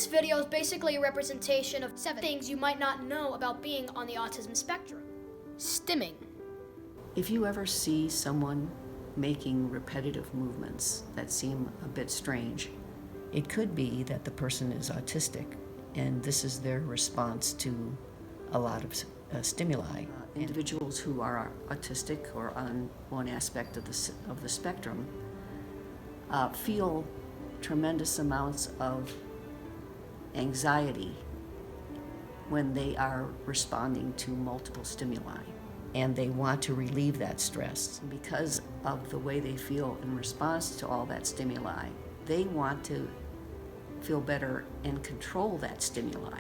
This video is basically a representation of 7 things you might not know about being on the autism spectrum. Stimming. If you ever see someone making repetitive movements that seem a bit strange, it could be that the person is autistic, and this is their response to a lot of stimuli. Individuals who are autistic or on one aspect of the spectrum feel tremendous amounts of anxiety when they are responding to multiple stimuli, and they want to relieve that stress. Because of the way they feel in response to all that stimuli, they want to feel better and control that stimuli.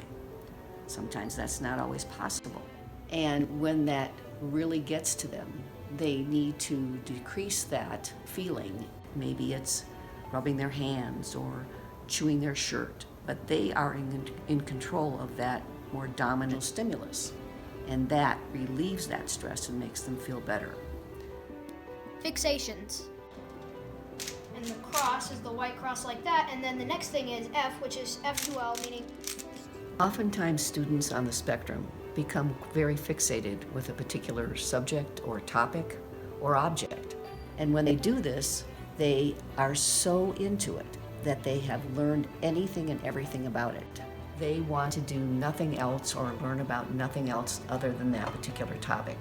Sometimes that's not always possible. And when that really gets to them, they need to decrease that feeling. Maybe it's rubbing their hands or chewing their shirt, but they are in control of that more dominant stimulus, and that relieves that stress and makes them feel better. Fixations. And the cross is the white cross like that, and then the next thing is F, which is F2L, meaning... Oftentimes students on the spectrum become very fixated with a particular subject or topic or object. And when they do this, they are so into it that they have learned anything and everything about it. They want to do nothing else or learn about nothing else other than that particular topic.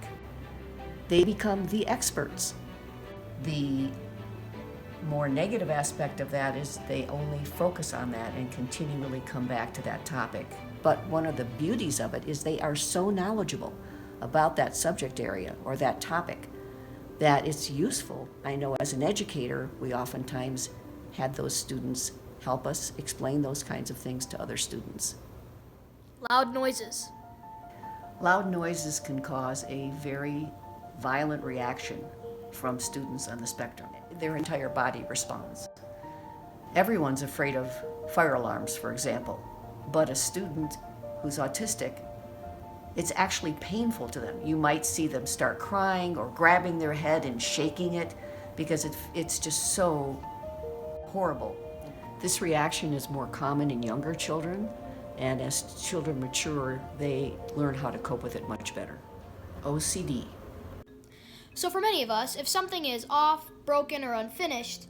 They become the experts. The more negative aspect of that is they only focus on that and continually come back to that topic. But one of the beauties of it is they are so knowledgeable about that subject area or that topic that it's useful. I know as an educator, we oftentimes had those students help us explain those kinds of things to other students. Loud noises. Loud noises can cause a very violent reaction from students on the spectrum. Their entire body responds. Everyone's afraid of fire alarms, for example, but a student who's autistic, it's actually painful to them. You might see them start crying or grabbing their head and shaking it because it's just so horrible. This reaction is more common in younger children, and as children mature, they learn how to cope with it much better. OCD. So for many of us, if something is off, broken, or unfinished,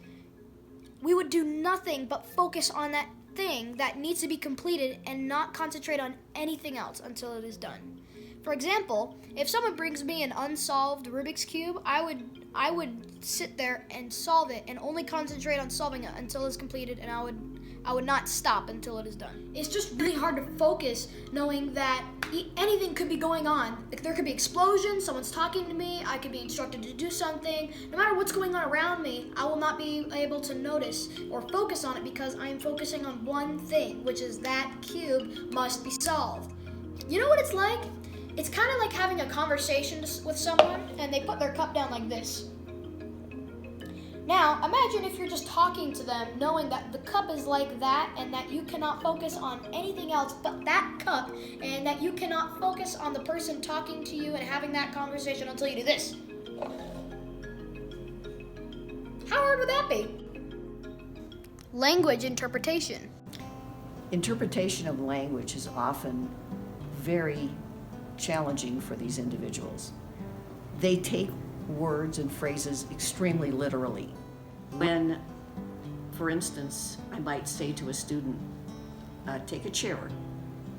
we would do nothing but focus on that thing that needs to be completed and not concentrate on anything else until it is done. For example, if someone brings me an unsolved Rubik's Cube, I would sit there and solve it and only concentrate on solving it until it's completed, and I would not stop until it is done. It's just really hard to focus knowing that anything could be going on. Like, there could be explosions, someone's talking to me, I could be instructed to do something. No matter what's going on around me, I will not be able to notice or focus on it because I am focusing on one thing, which is that cube must be solved. You know what it's like? It's kind of like having a conversation with someone and they put their cup down like this. Now, imagine if you're just talking to them knowing that the cup is like that and that you cannot focus on anything else but that cup, and that you cannot focus on the person talking to you and having that conversation until you do this. How hard would that be? Language interpretation. Interpretation of language is often very challenging for these individuals. They take words and phrases extremely literally. When, for instance, I might say to a student, take a chair,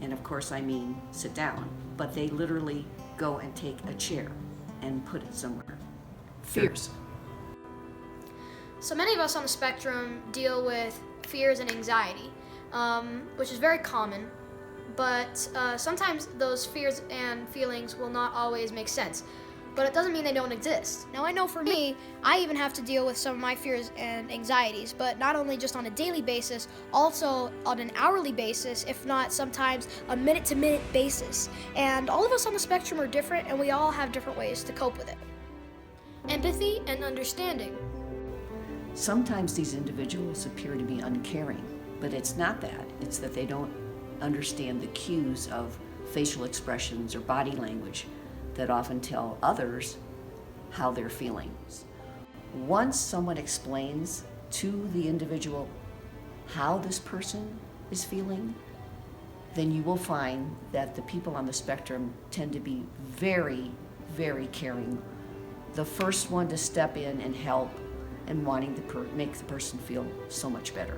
and of course I mean sit down, but they literally go and take a chair and put it somewhere. Fears. So many of us on the spectrum deal with fears and anxiety, which is very common. But sometimes those fears and feelings will not always make sense. But it doesn't mean they don't exist. Now, I know for me, I even have to deal with some of my fears and anxieties, but not only just on a daily basis, also on an hourly basis, if not sometimes a minute-to-minute basis. And all of us on the spectrum are different, and we all have different ways to cope with it. Empathy and understanding. Sometimes these individuals appear to be uncaring, but it's not that. It's that they don't understand the cues of facial expressions or body language that often tell others how they're feeling. Once someone explains to the individual how this person is feeling, then you will find that the people on the spectrum tend to be very, very caring. The first one to step in and help and wanting to make the person feel so much better.